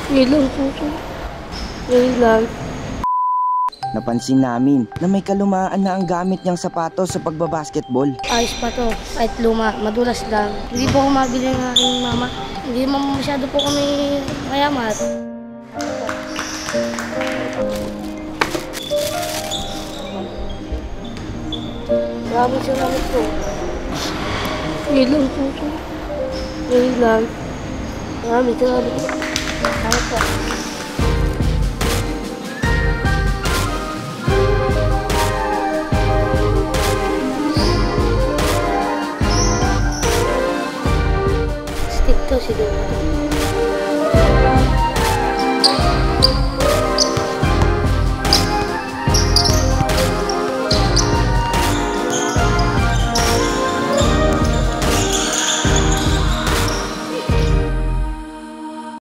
Ilang po po. Ngayon lang. Napansin namin na may kalumaan na ang gamit niyang sapatos sa pagbabasketball. Ayos pa to. Kahit luma, madulas lang. Hindi po ako mabili ng aking mama. Hindi masyado po kami mayaman. Maraming salamat po. Ilang po po. Ngayon lang. Maraming salamat po. Salamat po. Stick to si Duma.